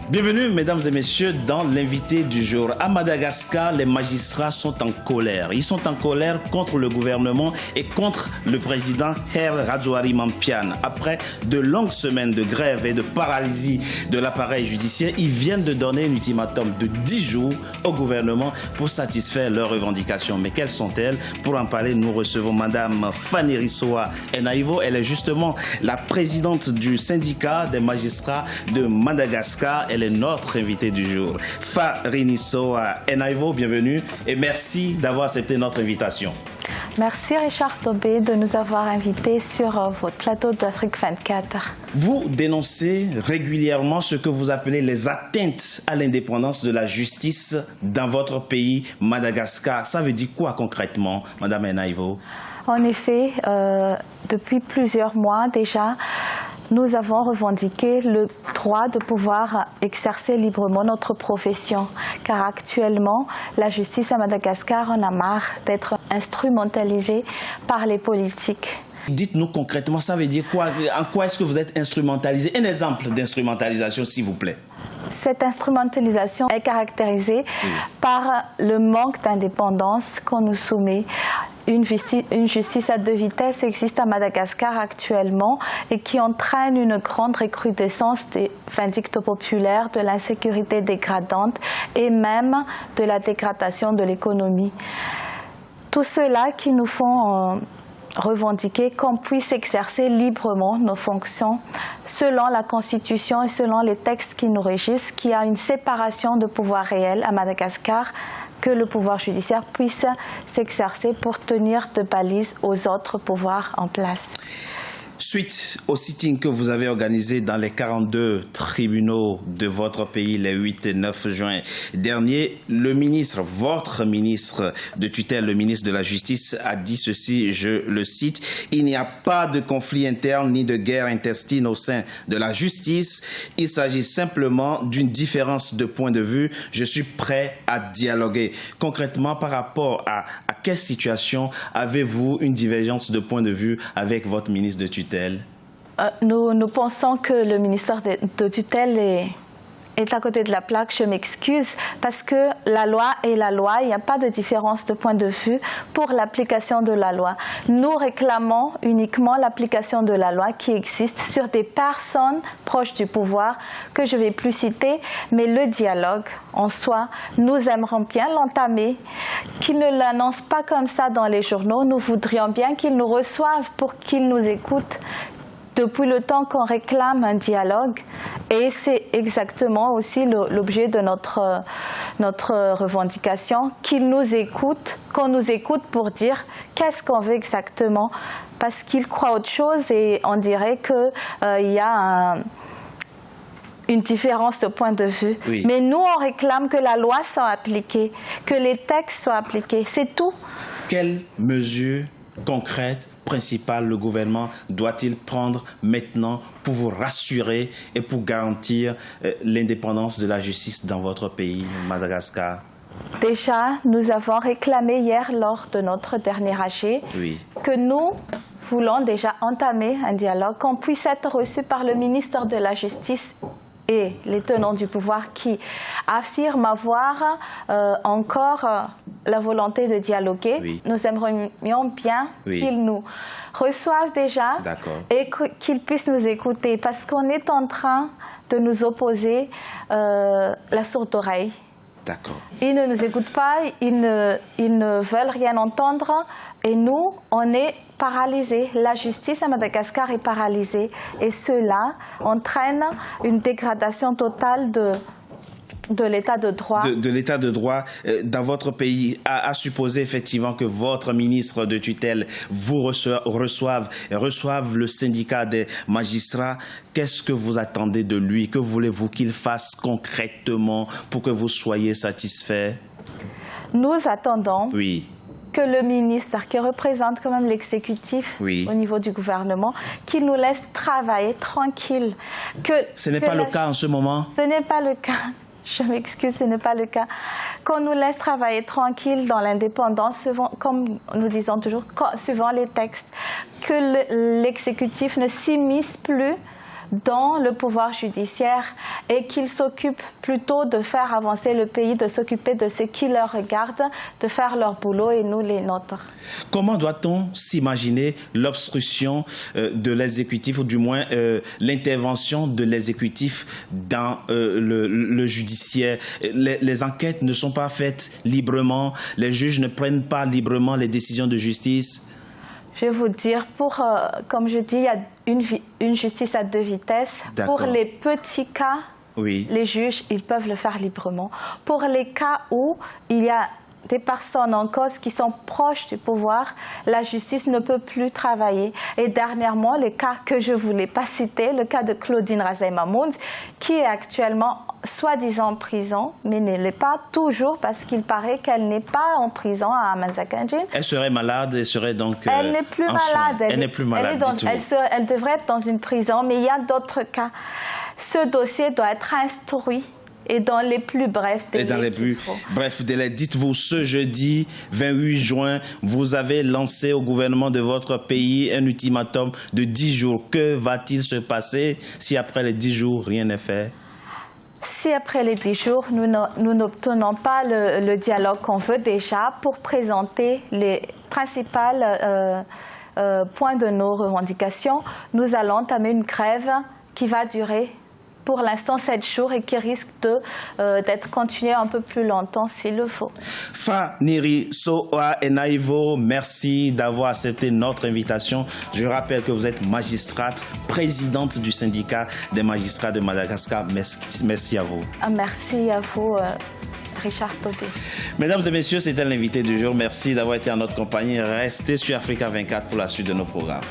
Bienvenue, mesdames et messieurs, dans l'invité du jour. À Madagascar, les magistrats sont en colère. Ils sont en colère contre le gouvernement et contre le président Her Radzoari Mampiane. Après de longues semaines de grève et de paralysie de l'appareil judiciaire, ils viennent de donner un ultimatum de 10 jours au gouvernement pour satisfaire leurs revendications. Mais quelles sont-elles? Pour en parler, nous recevons Madame Fanerisoa Enaivo. Elle est justement la présidente du syndicat des magistrats de Madagascar. Elle est notre invitée du jour. Fanerisoa Enaivo, bienvenue et merci d'avoir accepté notre invitation. Merci Richard Tobé de nous avoir invités sur votre plateau d'Afrique 24. Vous dénoncez régulièrement ce que vous appelez les atteintes à l'indépendance de la justice dans votre pays, Madagascar. Ça veut dire quoi concrètement, Madame Enaivo? En effet, depuis plusieurs mois déjà, nous avons revendiqué le droit de pouvoir exercer librement notre profession, car actuellement, la justice à Madagascar en a marre d'être instrumentalisée par les politiques. Dites-nous concrètement, ça veut dire quoi? En quoi est-ce que vous êtes instrumentalisé? Un exemple d'instrumentalisation, s'il vous plaît. Cette instrumentalisation est caractérisée par le manque d'indépendance qu'on nous soumet. Une justice à deux vitesses existe à Madagascar actuellement et qui entraîne une grande recrudescence des vindictes populaires, de l'insécurité dégradante et même de la dégradation de l'économie. Tout cela qui nous font revendiquer qu'on puisse exercer librement nos fonctions selon la Constitution et selon les textes qui nous régissent, qu'il y a une séparation de pouvoir réel à Madagascar, que le pouvoir judiciaire puisse s'exercer pour tenir de balises aux autres pouvoirs en place. Suite au sitting que vous avez organisé dans les 42 tribunaux de votre pays les 8 et 9 juin dernier, le ministre, votre ministre de tutelle, le ministre de la Justice, a dit ceci, je le cite, « Il n'y a pas de conflit interne ni de guerre intestine au sein de la justice. Il s'agit simplement d'une différence de point de vue. Je suis prêt à dialoguer. » Concrètement, par rapport à quelle situation avez-vous une divergence de point de vue avec votre ministre de tutelle? Nous pensons que le ministère de tutelle est à côté de la plaque. Je m'excuse parce que la loi est la loi. Il n'y a pas de différence de point de vue pour l'application de la loi. Nous réclamons uniquement l'application de la loi qui existe sur des personnes proches du pouvoir que je ne vais plus citer, mais le dialogue en soi, nous aimerions bien l'entamer, qu'ils ne l'annoncent pas comme ça dans les journaux. Nous voudrions bien qu'ils nous reçoivent pour qu'ils nous écoutent. Depuis le temps qu'on réclame un dialogue, et c'est exactement aussi l'objet de notre revendication, qu'ils nous écoutent, qu'on nous écoute pour dire qu'est-ce qu'on veut exactement, parce qu'ils croient autre chose et on dirait qu'il y a une différence de point de vue. Oui. Mais nous, on réclame que la loi soit appliquée, que les textes soient appliqués, c'est tout. Quelles mesures concrètes principal le gouvernement doit-il prendre maintenant pour vous rassurer et pour garantir l'indépendance de la justice dans votre pays, Madagascar? Déjà, nous avons réclamé hier lors de notre dernier AG que nous voulons déjà entamer un dialogue, qu'on puisse être reçu par le ministre de la Justice et les tenants du pouvoir qui affirment avoir encore la volonté de dialoguer. Nous aimerions bien qu'ils nous reçoivent déjà et qu'ils puissent nous écouter parce qu'on est en train de nous opposer la sourde oreille. Ils ne nous écoutent pas, ils ne veulent rien entendre et nous, on est paralysés. La justice à Madagascar est paralysée et cela entraîne une dégradation totale de l'état de droit. De l'état de droit dans votre pays, à supposer effectivement que votre ministre de tutelle vous reçoive le syndicat des magistrats. Qu'est-ce que vous attendez de lui? Que voulez-vous qu'il fasse concrètement pour que vous soyez satisfait? Nous attendons que le ministre, qui représente quand même l'exécutif au niveau du gouvernement, qu'il nous laisse travailler tranquille. Ce n'est pas le cas en ce moment? Ce n'est pas le cas. Je m'excuse, ce n'est pas le cas. Qu'on nous laisse travailler tranquille dans l'indépendance, comme nous disons toujours, suivant les textes. Que l'exécutif ne s'immisce plus dans le pouvoir judiciaire et qu'ils s'occupent plutôt de faire avancer le pays, de s'occuper de ce qui leur regarde, de faire leur boulot et nous les nôtres. Comment doit-on s'imaginer l'obstruction de l'exécutif, ou du moins l'intervention de l'exécutif dans le judiciaire? Les enquêtes ne sont pas faites librement, les juges ne prennent pas librement les décisions de justice. Je vais vous dire, comme je dis, il y a une justice à deux vitesses. Pour les petits cas, oui, les juges, ils peuvent le faire librement. Pour les cas où il y a des personnes en cause qui sont proches du pouvoir, la justice ne peut plus travailler. Et dernièrement, le cas que je ne voulais pas citer, le cas de Claudine Razay Mahmoud, qui est actuellement soi-disant en prison, mais ne l'est pas toujours parce qu'il paraît qu'elle n'est pas en prison à Manzakanjin. Elle serait malade, elle serait donc elle n'est plus malade. Elle n'est plus malade du tout. Elle devrait être dans une prison, mais il y a d'autres cas. Ce dossier doit être instruit. Et dans les plus brefs délais. Et dans les plus brefs délais. Dites-vous, ce jeudi 28 juin, vous avez lancé au gouvernement de votre pays un ultimatum de 10 jours. Que va-t-il se passer si après les 10 jours, rien n'est fait? Si après les 10 jours, nous n'obtenons pas le dialogue qu'on veut déjà pour présenter les principaux points de nos revendications, nous allons entamer une grève qui va durer pour l'instant 7 jours et qui risque d'être continué un peu plus longtemps s'il le faut. Faniri Soa Enaivo, merci d'avoir accepté notre invitation. Je rappelle que vous êtes magistrate, présidente du syndicat des magistrats de Madagascar. Merci à vous. Merci à vous. Richard Tobé. Mesdames et messieurs, c'était l'invité du jour. Merci d'avoir été en notre compagnie. Restez sur Africa 24 pour la suite de nos programmes.